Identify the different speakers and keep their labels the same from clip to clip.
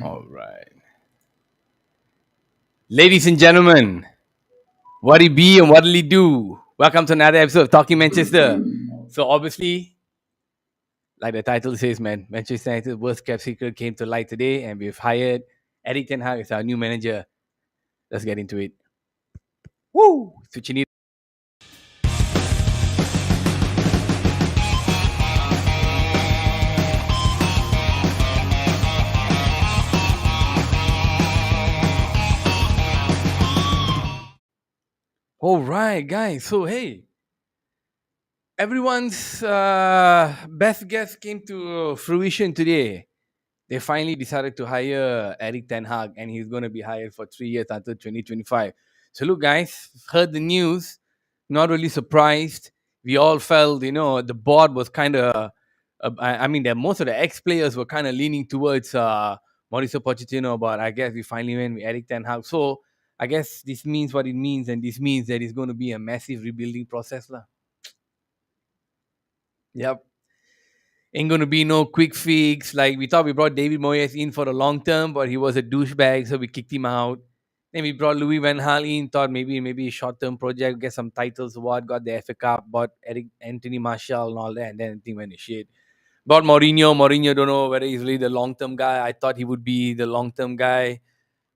Speaker 1: All right. Ladies and gentlemen, what'd he be and what'll he do? Welcome to another episode of Talking Manchester. So obviously, like the title says, man, Manchester United's worst kept secret came to light today, and we've hired ERIC TEN HAG as our new manager. Let's get into it. Woo! Switching it. All right, guys. So hey, everyone's best guess came to fruition today. They finally decided to hire ERIC Ten Hag, and he's going to be hired for 3 years until 2025. So look, guys, heard the news. Not really surprised. We all felt, the board was kind of. I mean, that most of the ex-players were kind of leaning towards Mauricio Pochettino, but I guess we finally went with Eric Ten Hag. So I guess this means what it means, and this means that it's going to be a massive rebuilding process, lah. Yep. Ain't gonna be no quick fix. Like we thought we brought David Moyes in for the long term, but he was a douchebag, so we kicked him out. Then we brought Louis Van Gaal in, thought maybe a short term project, get some titles, what got the FA Cup, bought Eric Anthony Marshall and all that, and then everything went to shit. Brought Mourinho. Mourinho don't know whether he's really the long term guy. I thought he would be the long term guy.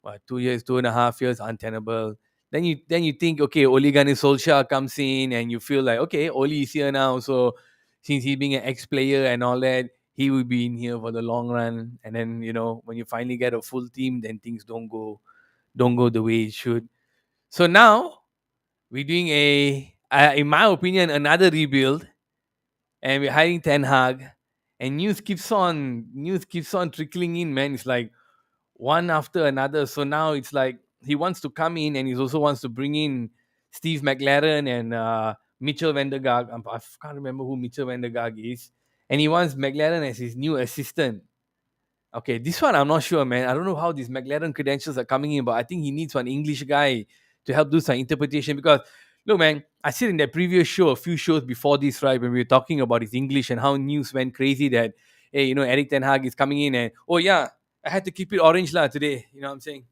Speaker 1: What, 2 years, 2.5 years, untenable. Then you think, okay, Ole Gunnar Solskjaer comes in, and you feel like, okay, Ole is here now, so since he being an ex-player and all that, he will be in here for the long run. And then when you finally get a full team, then things don't go the way it should. So now we're doing in my opinion, another rebuild, and we're hiring Ten Hag, and news keeps on trickling in, man. It's like one after another. So now it's like he wants to come in, and he also wants to bring in Steve McLaren and Mitchell Vandergaard. I can't remember who Mitchell Vandergaard is, and he wants McLaren as his new assistant. Okay, this one I'm not sure, man. I don't know how these McLaren credentials are coming in, but I think he needs one English guy to help do some interpretation. Because look, man, I said in that previous show, a few shows before this, right, when we were talking about his English and how news went crazy that hey, Eric Ten Hag is coming in, and oh yeah, I had to keep it orange lah today. You know what I'm saying?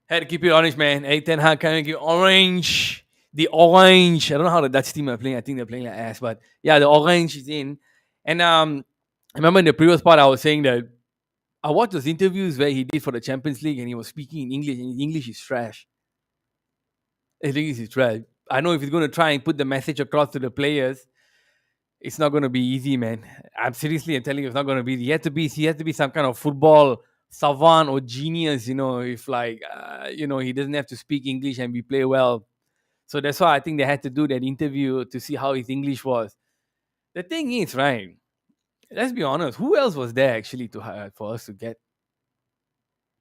Speaker 1: Had to keep it orange, man. Eric Ten Hag kind of give orange. The orange. I don't know how the Dutch team are playing. I think they're playing like ass, but yeah, the orange is in. And I remember in the previous part I was saying that I watched those interviews where he did for the Champions League, and he was speaking in English, and his English is trash. His English is trash. I know if he's going to try and put the message across to the players, it's not going to be easy, man. I'm telling you, it's not going to be. He has to be some kind of football savant or genius, if like, he doesn't have to speak English and we play well. So that's why I think they had to do that interview to see how his English was. The thing is, right? Let's be honest. Who else was there actually to hire for us to get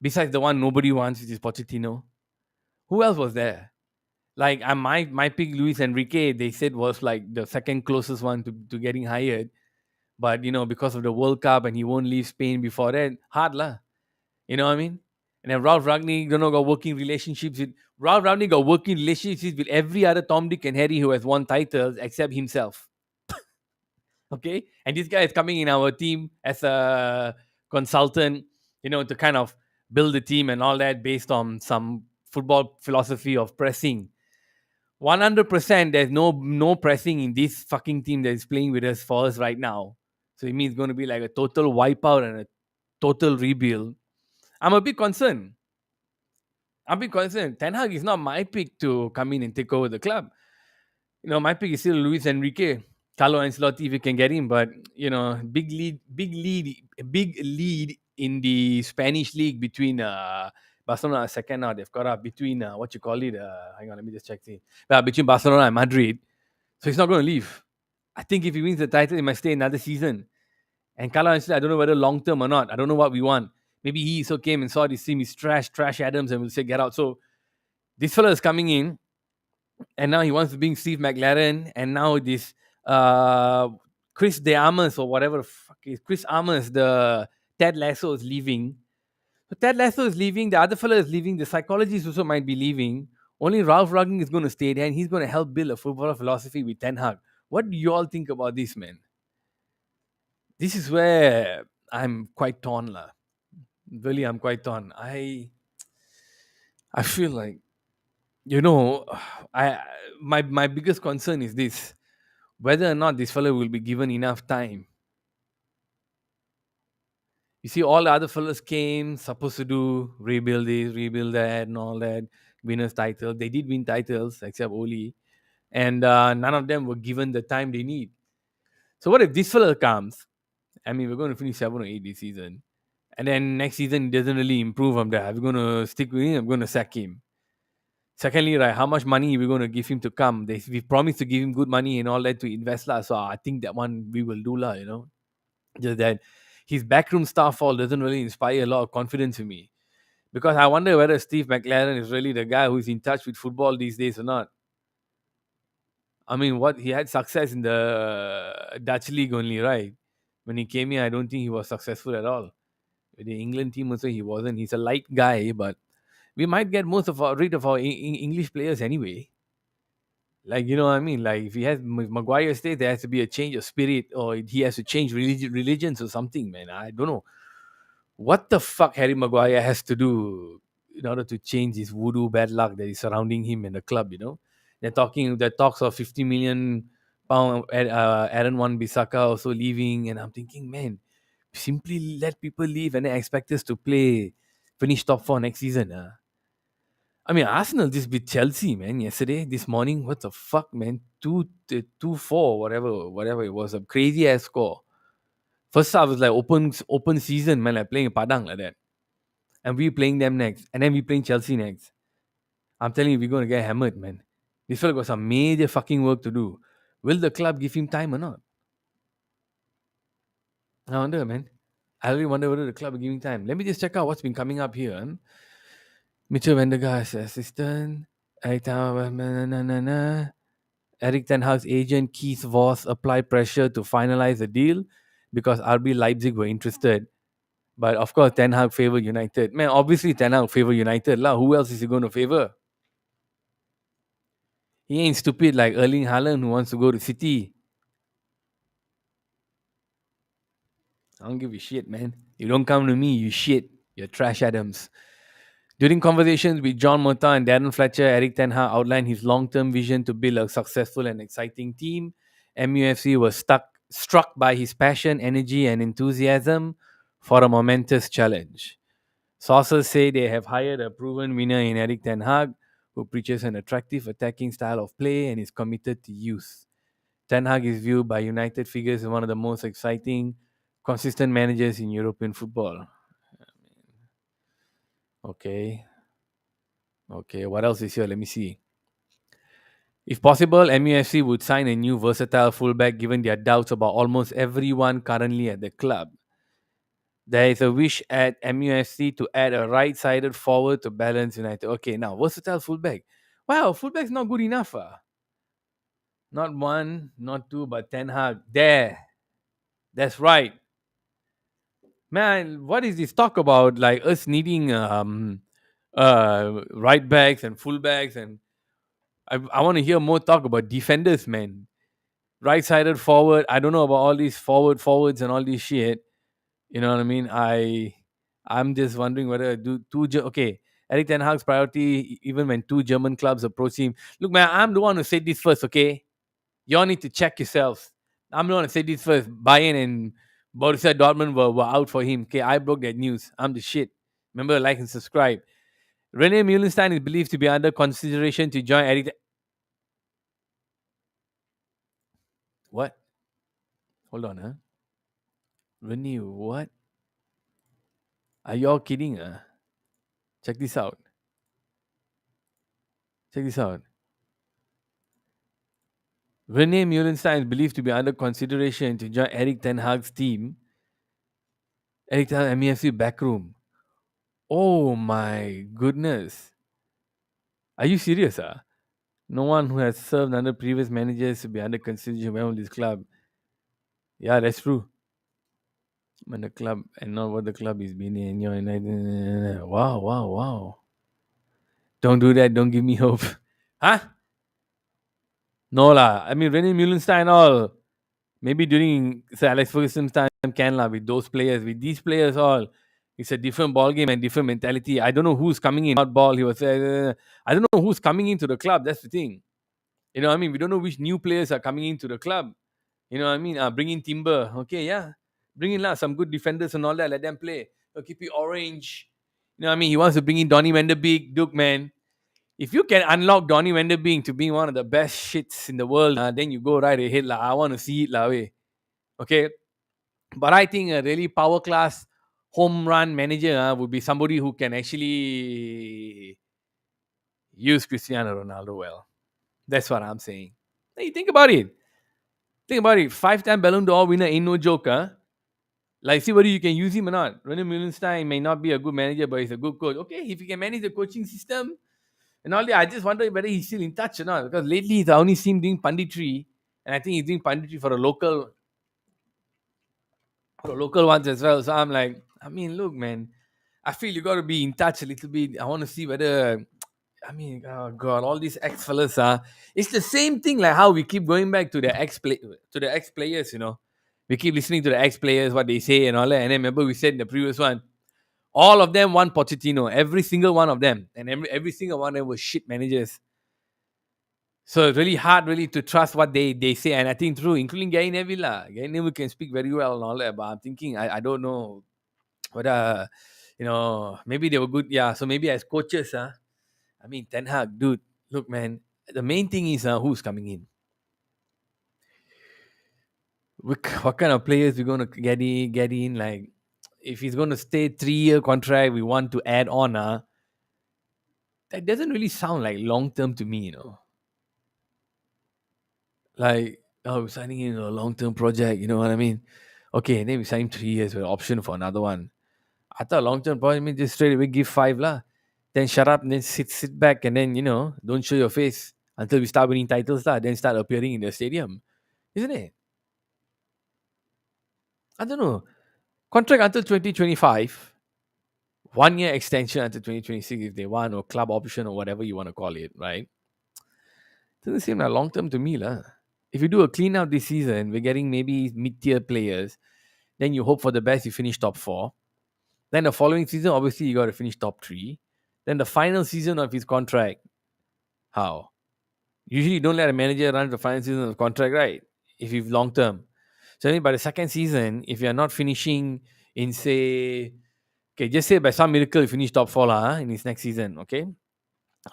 Speaker 1: besides the one nobody wants, which is Pochettino? Who else was there? Like my pick, Luis Enrique, they said was like the second closest one to getting hired. But because of the World Cup and he won't leave Spain before that, hard lah. You know what I mean? And then Ralph Ragnick got working relationships with every other Tom, Dick, and Harry who has won titles except himself. Okay, and this guy is coming in our team as a consultant, to kind of build the team and all that based on some football philosophy of pressing. 100%, there's no pressing in this fucking team that is playing with us for us right now. So it means it's going to be like a total wipeout and a total rebuild. I'm a bit concerned. Ten Hag is not my pick to come in and take over the club. My pick is still Luis Enrique. Carlo Ancelotti, if you can get him, but big lead in the Spanish league between Barcelona are second now. They've got up between what you call it. Hang on, let me just check the between Barcelona and Madrid. So he's not going to leave. I think if he wins the title, he might stay another season. And Carlo Ancelotti, I don't know whether long term or not. I don't know what we want. Maybe he so came and saw this team is trash Adams, and will say get out. So this fella is coming in, and now he wants to bring Steve McLaren, and now this uh Chris De Armas or whatever the fuck is Chris Armas, the Ted Lasso is leaving. So Ted Lasso is leaving, the other fella is leaving, the psychologist also might be leaving. Only Ralph Ragnick is going to stay there, and he's going to help build a football philosophy with Ten Hag. What do you all think about this, man? This is where I'm quite torn, lah. Really, I'm quite torn. I feel like you know, I my biggest concern is this: whether or not this fellow will be given enough time. You see, all the other fellows came supposed to do rebuild this, rebuild that, and all that, winners title. They did win titles except Oli, and none of them were given the time they need. So what if this fellow comes? I mean, we're going to finish 7 or 8 this season, and then next season he doesn't really improve from that. I'm going to stick with him. I'm going to sack him. Secondly, right, how much money we're going to give him to come? We promised to give him good money and all that to invest lah. So I think that one we will do lah. Just that his backroom staff all doesn't really inspire a lot of confidence in me because I wonder whether Steve McLaren is really the guy who's in touch with football these days or not. I mean, what he had success in the Dutch league only, right? When he came here, I don't think he was successful at all. With the England team also, he wasn't. He's a light guy, but we might get most of our rid of our English players anyway. Like you know what I mean? Like if he has if Maguire stays, there has to be a change of spirit, or he has to change religions or something, man. I don't know what the fuck Harry Maguire has to do in order to change this voodoo bad luck that is surrounding him and the club. They're talks of 50 million pound. Aaron Wan Bissaka also leaving, and I'm thinking, man, simply let people leave and then expect us to finish top four next season. I mean, Arsenal just beat Chelsea, man. Yesterday, this morning, what the fuck, man? 2-4, whatever it was, a crazy ass score. First half was like open season, man, like playing Padang like that. And we playing them next, and then we playing Chelsea next. I'm telling you, we're gonna get hammered, man. This fella got some major fucking work to do. Will the club give him time or not? I wonder, man. I really wonder whether the club will give him time. Let me just check out what's been coming up here. Mitchell Vendegaard's assistant. Eric Ten Hag's agent Keith Voss applied pressure to finalize the deal because RB Leipzig were interested. But of course, Ten Hag favored United. Man, obviously Ten Hag favor United lah. Who else is he going to favor? He ain't stupid like Erling Haaland who wants to go to City. I don't give a shit, man. You don't come to me, you shit. You're trash Adams. During conversations with John Mota and Darren Fletcher, Eric Ten Hag outlined his long-term vision to build a successful and exciting team. MUFC was struck by his passion, energy, and enthusiasm for a momentous challenge. Sources say they have hired a proven winner in Eric Ten Hag, who preaches an attractive attacking style of play and is committed to youth. Ten Hag is viewed by United figures as one of the most exciting, consistent managers in European football. Okay. Okay, what else is here? Let me see. If possible, MUFC would sign a new versatile fullback given their doubts about almost everyone currently at the club. There is a wish at MUFC to add a right sided forward to balance United. Okay, now, versatile fullback. Wow, fullback's not good enough. Not one, not two, but Ten Hag. There. That's right. Man, what is this talk about? Like us needing right backs and fullbacks, and I want to hear more talk about defenders, man. Right-sided forward. I don't know about all these forwards and all this shit. You know what I mean? I'm just wondering whether do okay. Eric Ten Hag's priority, even when two German clubs approach him. Look, man, I'm the one who said this first. Okay, you all need to check yourselves. I'm the one who said this first. Bayern and Borussia Dortmund were out for him. Okay, I broke that news. I'm the shit. Remember, like and subscribe. Rene Muhlenstein is believed to be under consideration to join Eric. What? Hold on, huh? Rene, what? Are y'all kidding? Check this out. Check this out. Rene Muhlenstein is believed to be under consideration to join Eric Ten Hag's team. Eric Ten Hag MEFC backroom. Oh my goodness. Are you serious? No one who has served under previous managers to be under consideration with this club. Yeah, that's true. When the club and not what the club is being in your United. Wow, wow, wow. Don't do that. Don't give me hope. Huh? No lah. I mean, Rene Muhlenstein all. Maybe during Sir Alex Ferguson's time can lah with those players. With these players all, it's a different ball game and different mentality. I don't know who's coming in. Not ball. He was. I don't know who's coming into the club. That's the thing. You know what I mean? We don't know which new players are coming into the club. You know what I mean? Bring in Timber. Okay, yeah. Bring in lah some good defenders and all that. Let them play. Keep it orange. You know what I mean? He wants to bring in Donny Van der Beek. Duke, man. If you can unlock Donny Van der Beek to be one of the best shits in the world, then you go right ahead. I want to see it. Okay. But I think a really power class home run manager would be somebody who can actually use Cristiano Ronaldo well. That's what I'm saying. Hey, think about it. Think about it. Five-time Ballon d'Or winner ain't no joke, huh? Like, see whether you can use him or not. René Mullenstein may not be a good manager, but he's a good coach. Okay, if he can manage the coaching system and all that, I just wonder whether he's still in touch or not. Because lately, he's only seen him doing punditry, and I think he's doing punditry for local ones as well. So I'm like, I mean, look, man, I feel you got to be in touch a little bit. I want to see whether, I mean, oh god, all these ex fellas are. It's the same thing like how we keep going back to the ex players. We keep listening to the ex players what they say and all that. And then remember we said in the previous one, all of them want Pochettino, every single one of them, and every single one of them was shit managers. So it's really hard, really, to trust what they say. And I think true, including Gary Neville. Gary Neville can speak very well and all that, but I'm thinking, I don't know whether, maybe they were good. Yeah, so maybe as coaches, I mean, Ten Hag, dude, look, man, the main thing is who's coming in. What kind of players we're going to get in. Like, if he's going to stay 3-year contract, we want to add on. That doesn't really sound like long term to me. Like, oh, we're signing in a long term project, you know what I mean? Okay, and then we sign 3 years with an option for another one. I thought long term project means just straight away give five lah. Then shut up and then sit back and then don't show your face until we start winning titles lah. Then start appearing in the stadium, isn't it? I don't know. Contract until 2025, 1 year extension until 2026 if they want, or club option or whatever you want to call it, right? Doesn't seem like long term to me lah. If you do a clean out this season, we're getting maybe mid tier players. Then you hope for the best, you finish top four. Then the following season, obviously, you got to finish top three. Then the final season of his contract, how? Usually, you don't let a manager run the final season of the contract, right? If you've long term. So, I mean, by the second season, if you're not finishing in, say, okay, just say by some miracle you finish top four in his next season, okay?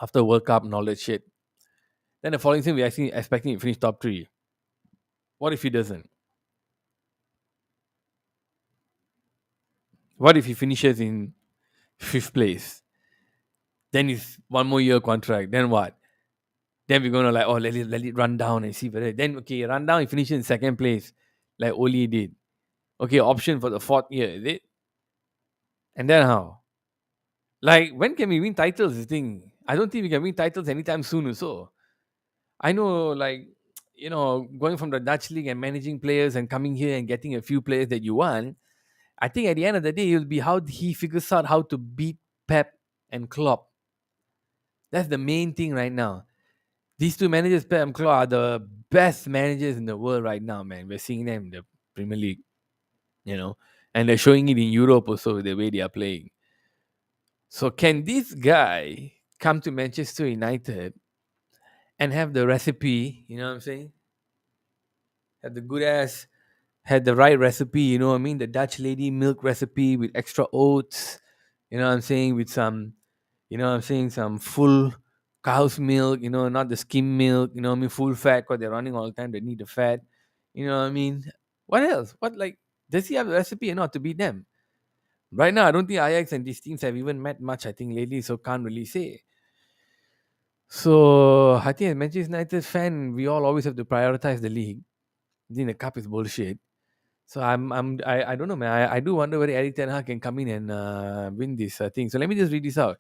Speaker 1: After World Cup and all that shit. Then the following season, we're actually expecting to finish top three. What if he doesn't? What if he finishes in fifth place? Then it's 1 more year contract. Then what? Then we're gonna like, oh, let it run down and see whether. Then okay, run down and finish in second place, like Oli did. Okay, option for the fourth year, is it? And then how? Like, when can we win titles? The thing, I don't think we can win titles anytime soon. Or so I know, like, going from the Dutch league and managing players and coming here and getting a few players that you want. I think at the end of the day, it'll be how he figures out how to beat Pep and Klopp. That's the main thing right now. These two managers, Pep and Klopp, are the best managers in the world right now, man. We're seeing them in the Premier League, and they're showing it in Europe also, the way they are playing. So, can this guy come to Manchester United and have the recipe, you know what I'm saying? Have the good ass, had the right recipe, you know what I mean? The Dutch lady milk recipe with extra oats, you know what I'm saying? With some, some full cow's milk, not the skim milk, you know what I mean? Full fat because they're running all the time, they need the fat, you know what I mean? What else? What, like, does he have a recipe or not to beat them? Right now, I don't think Ajax and these teams have even met much, I think, lately, so can't really say. So, I think as Manchester United fan, we all always have to prioritize the league. Then the cup is bullshit. So I don't know, man. I do wonder whether ERIC TEN HAG can come in and win this thing. So let me just read this out.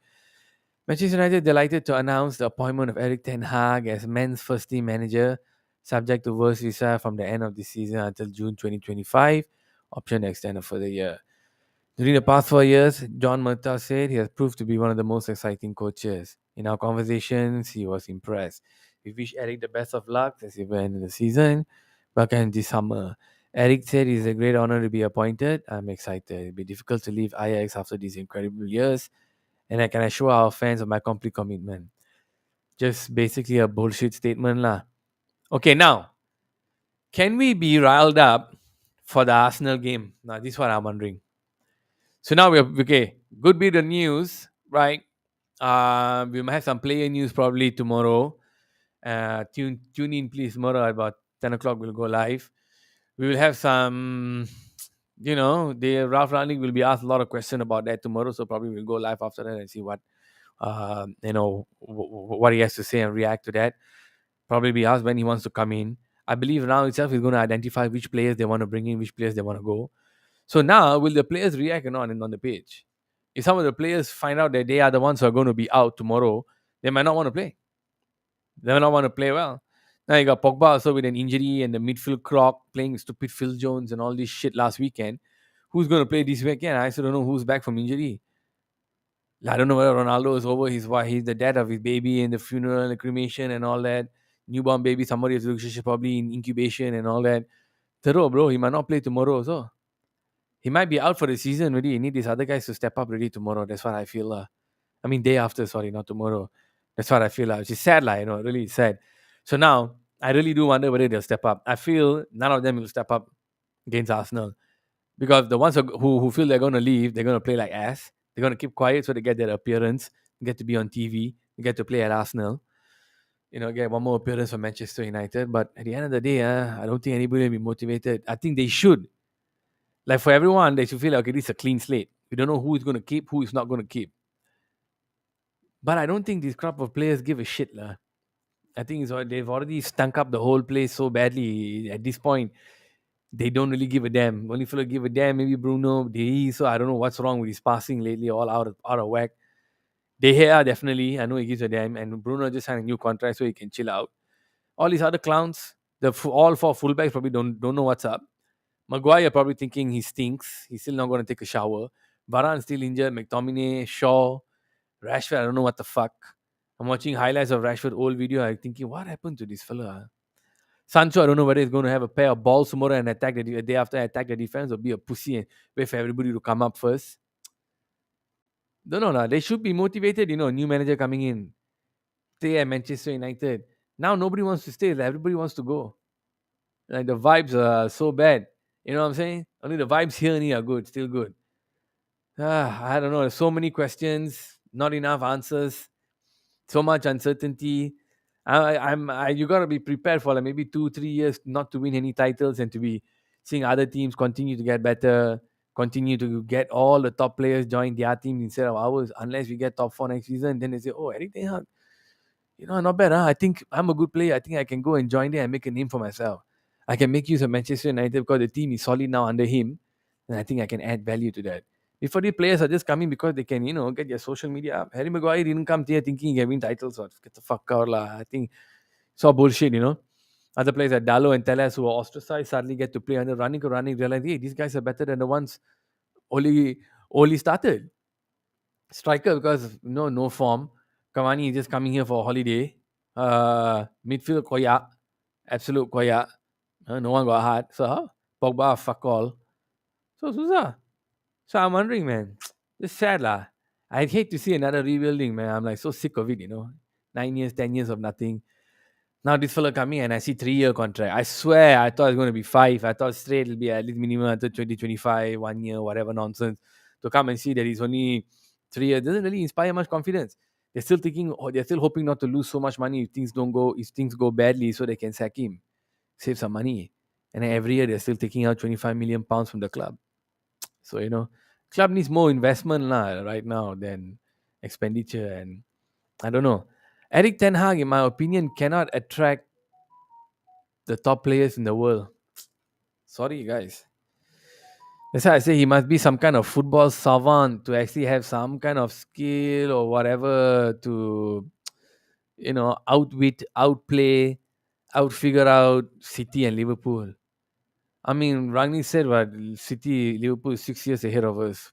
Speaker 1: Manchester United delighted to announce the appointment of ERIC TEN HAG as men's first team manager, subject to works visa from the end of the season until June 2025. Option to extend a further year. During the past 4 years, John Murtaugh said he has proved to be one of the most exciting coaches. In our conversations, he was impressed. We wish Eric the best of luck as he went in the season. Welcome this summer. Eric said it's a great honor to be appointed. I'm excited. It'll be difficult to leave Ajax after these incredible years, and I can assure our fans of my complete commitment. Just basically a bullshit statement lah. Okay, now, can we be riled up for the Arsenal game? Now, this is what I'm wondering. So now we're okay. Good bit of news, right? We might have some player news probably tomorrow. Tune in, please. Tomorrow at about 10 o'clock, we'll go live. We will have some, the Ralph Rangnick will be asked a lot of questions about that tomorrow. So probably we'll go live after that and see what what he has to say and react to that. Probably be asked when he wants to come in. I believe now itself is going to identify which players they want to bring in, which players they want to go. So now, will the players react or not on the pitch? If some of the players find out that they are the ones who are going to be out tomorrow, they might not want to play. They might not want to play well. Now you got Pogba also with an injury and the midfield clock playing stupid Phil Jones and all this shit last weekend. Who's going to play this weekend? I still don't know who's back from injury. I don't know whether Ronaldo is over his wife. He's the dad of his baby and the funeral and the cremation and all that. Newborn baby, somebody is probably in incubation and all that. Thorough, bro, he might not play tomorrow also. He might be out for the season already. You need these other guys to step up ready tomorrow. That's what I feel. I mean, day after, sorry, not tomorrow. That's what I feel. Which is sad, really sad. So now, I really do wonder whether they'll step up. I feel none of them will step up against Arsenal because the ones who feel they're going to leave, they're going to play like ass. They're going to keep quiet so they get their appearance, get to be on TV, get to play at Arsenal. Get one more appearance for Manchester United. But at the end of the day, I don't think anybody will be motivated. I think they should. Like for everyone, they should feel like, okay, this is a clean slate. We don't know who is going to keep, who is not going to keep. But I don't think this crop of players give a shit. Lah. I think they've already stunk up the whole place so badly. At this point, they don't really give a damn. Only fella give a damn, maybe Bruno. So I don't know what's wrong with his passing lately, all out of whack. De Gea, definitely. I know he gives a damn. And Bruno just signed a new contract so he can chill out. All these other clowns, all four fullbacks probably don't know what's up. Maguire probably thinking he stinks. He's still not going to take a shower. Varane still injured. McTominay, Shaw, Rashford, I don't know what the fuck. I'm watching highlights of Rashford old video. I'm thinking, what happened to this fella? Sancho, I don't know whether he's going to have a pair of balls tomorrow and attack the day after attack the defense or be a pussy and wait for everybody to come up first. Don't know. They should be motivated, new manager coming in. Stay at Manchester United. Now nobody wants to stay. Everybody wants to go. Like the vibes are so bad. You know what I'm saying? Only the vibes here and here are good, still good. I don't know. There's so many questions, not enough answers, so much uncertainty. You gotta be prepared for like maybe 2-3 years not to win any titles and to be seeing other teams continue to get better, continue to get all the top players join their team instead of ours. Unless we get top 4 next season, then they say, "Oh, ERIC TEN HAG, not bad. Huh? I think I'm a good player. I think I can go and join there and make a name for myself. I can make use of Manchester United because the team is solid now under him, and I think I can add value to that." Before the players are just coming because they can, get their social media up. Harry Maguire didn't come here thinking he can win titles or get the fuck out lah. I think it's all bullshit. Other players like Dalo and Teles who are ostracized suddenly get to play under running, realize, hey, these guys are better than the ones only started. Striker because no form. Cavani is just coming here for a holiday. Midfield koyak, absolute koyak. No one got hard. So Pogba fuck all. So susah. So I'm wondering, man. It's sad lah. I'd hate to see another rebuilding, man. I'm like so sick of it. 9 years, 10 years of nothing. Now this fella coming and I see 3-year contract. I swear I thought it was going to be 5. I thought straight it'll be at least minimum until 2025, 1 year, whatever nonsense. To come and see that he's only 3 years doesn't really inspire much confidence. They're still thinking, they're still hoping not to lose so much money if things go badly, so they can sack him, save some money. And then every year they're still taking out 25 million pounds from the club. So club needs more investment right now than expenditure, and I don't know. ERIC TEN HAG, in my opinion, cannot attract the top players in the world. Sorry, guys. That's why I say he must be some kind of football savant to actually have some kind of skill or whatever to, outwit, outplay, outfigure out City and Liverpool. I mean, Rangnick said what City, Liverpool is 6 years ahead of us.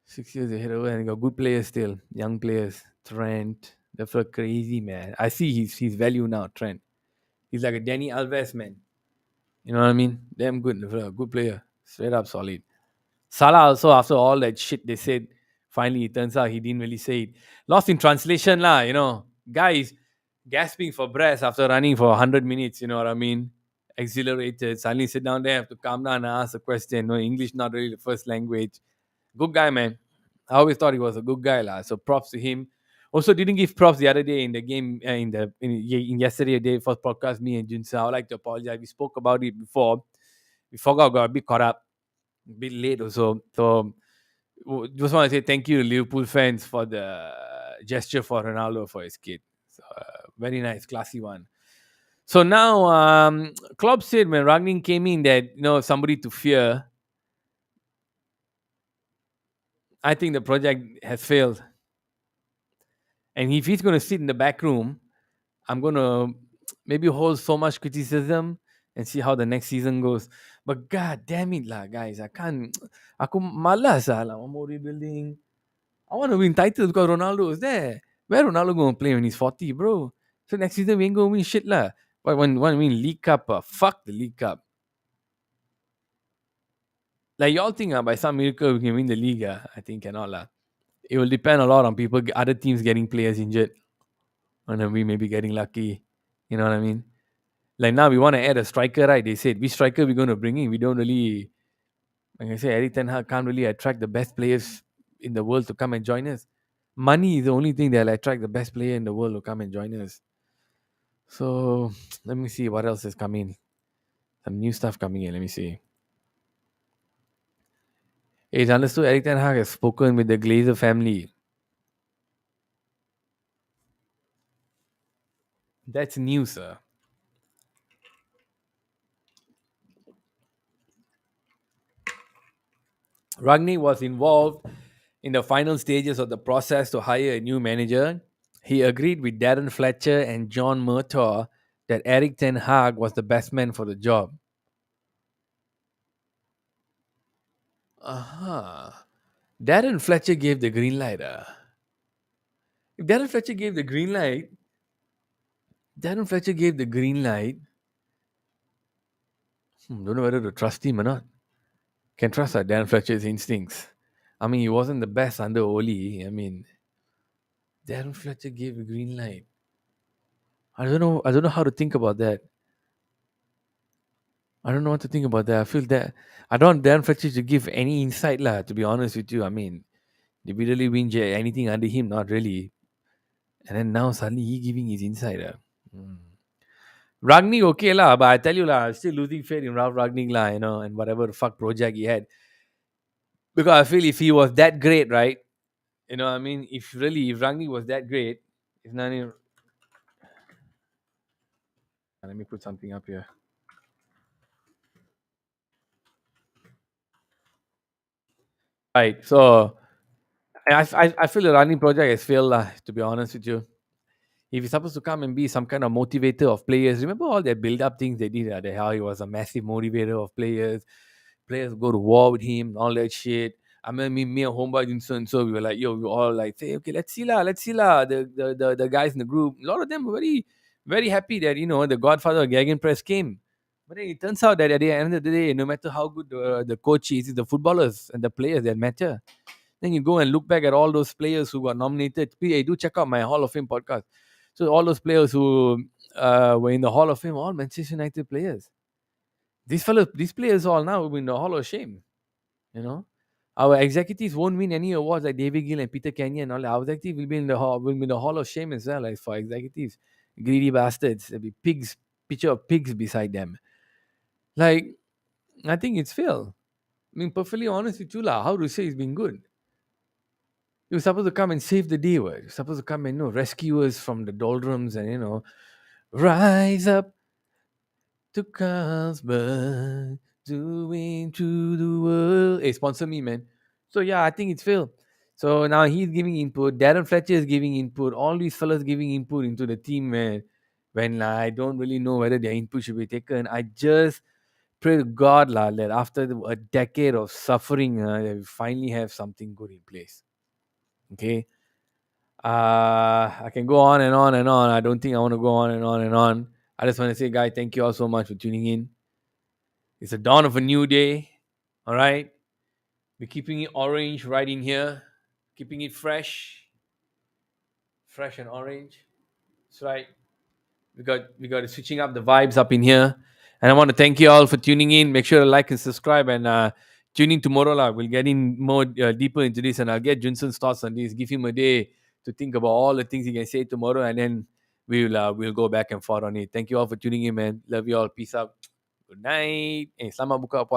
Speaker 1: 6 years ahead of us, and got good players still, young players. Trent, that's a crazy man. I see his value now. Trent, he's like a Danny Alves man. You know what I mean? Damn good, good player, straight up solid. Salah also, after all that shit they said, finally it turns out he didn't really say it. Lost in translation lah. Guys gasping for breath after running for 100 minutes. You know what I mean? Exhilarated. Suddenly sit down there, have to calm down and ask a question. No, English not really the first language. Good guy, man. I always thought he was a good guy, lah. So props to him. Also, didn't give props the other day in the game in yesterday day first podcast. Me and Junsa, I would like to apologize. We spoke about it before. We forgot, got a bit caught up, a bit late also. So just want to say thank you to Liverpool fans for the gesture for Ronaldo for his kid. So, very nice, classy one. So now, Klopp said when Ragning came in that somebody to fear. I think the project has failed, and if he's going to sit in the back room, I'm going to maybe hold so much criticism and see how the next season goes. But god damn it lah, guys, I can't. Aku malas lah, more rebuilding. I want to win titles because Ronaldo is there. Where Ronaldo going to play when he's 40, bro? So next season we ain't going to win shit lah. But when we win League Cup, fuck the League Cup. Like y'all think by some miracle we can win the league, I think cannot lah. It will depend a lot on people, other teams getting players injured, and then we may be getting lucky. You know what I mean? Like now we want to add a striker, right? They said which striker we're going to bring in. We don't really, like I say, ERIC TEN HAG can't really attract the best players in the world to come and join us. Money is the only thing that'll attract the best player in the world to come and join us. So let me see what else is coming. Some new stuff coming in. Let me see. It's understood ERIC TEN HAG has spoken with the Glazer family. That's news, sir. Ragni was involved in the final stages of the process to hire a new manager. He agreed with Darren Fletcher and John Murtaugh that ERIC Ten Hag was the best man for the job. Aha. Darren Fletcher gave the green light. If Darren Fletcher gave the green light. Don't know whether to trust him or not. Can trust Darren Fletcher's instincts. I mean, he wasn't the best under Oli. I mean, Darren Fletcher gave a green light. I don't know. I don't know how to think about that. I don't know what to think about that. I feel that I don't want Darren Fletcher to give any insight, lah. To be honest with you, I mean, did we really win anything under him? Not really. And then now suddenly he giving his insight. Ragni okay lah, but I tell you lah, I'm still losing faith in Ralph Ragnick lah, and whatever the fuck project he had. Because I feel if he was that great, right? You know what I mean? If Ragni was that great, if Nani, let me put something up here. Right. So I feel the Ragni project has failed lah, to be honest with you. If he's supposed to come and be some kind of motivator of players, remember all that build up things they did, how he was a massive motivator of players. Players go to war with him, all that shit. I mean, me and Homeboy Jinson, so we were like, yo, we all like, say, okay, let's see lah. The guys in the group, a lot of them were very, very happy that the Godfather of Gegenpress came. But then it turns out that at the end of the day, no matter how good the coach is, it's the footballers and the players that matter. Then you go and look back at all those players who got nominated. Hey, do check out my Hall of Fame podcast. So all those players who were in the Hall of Fame, all Manchester United players. These players all now will be in the Hall of Shame. Our executives won't win any awards like David Gill and Peter Kenyon and all that. Our executives will be in the Hall of Shame as well, like for executives. Greedy bastards. There'll be picture of pigs beside them. Like, I think it's failed. I mean, perfectly honest with you, how to say it's been good? You're supposed to come and save the day, what? You're supposed to come and rescue us from the doldrums and rise up to Carlsberg, doing to the world. Hey, sponsor me, man. So yeah, I think it's failed. So now he's giving input. Darren Fletcher is giving input. All these fellas giving input into the team, man. When I don't really know whether their input should be taken, I just pray to God that after a decade of suffering, that we finally have something good in place. Okay. I can go on and on and on. I don't think I want to go on and on and on. I just want to say, guys, thank you all so much for tuning in. It's the dawn of a new day. All right. We're keeping it orange right in here. Keeping it fresh. Fresh and orange. That's right. We got switching up the vibes up in here. And I want to thank you all for tuning in. Make sure to like and subscribe and tune in tomorrow. We'll get in more deeper into this and I'll get Junson's thoughts on this. Give him a day to think about all the things he can say tomorrow and then we'll go back and forth on it. Thank you all for tuning in, man. Love you all. Peace out. Good night. Selamat buka puasa.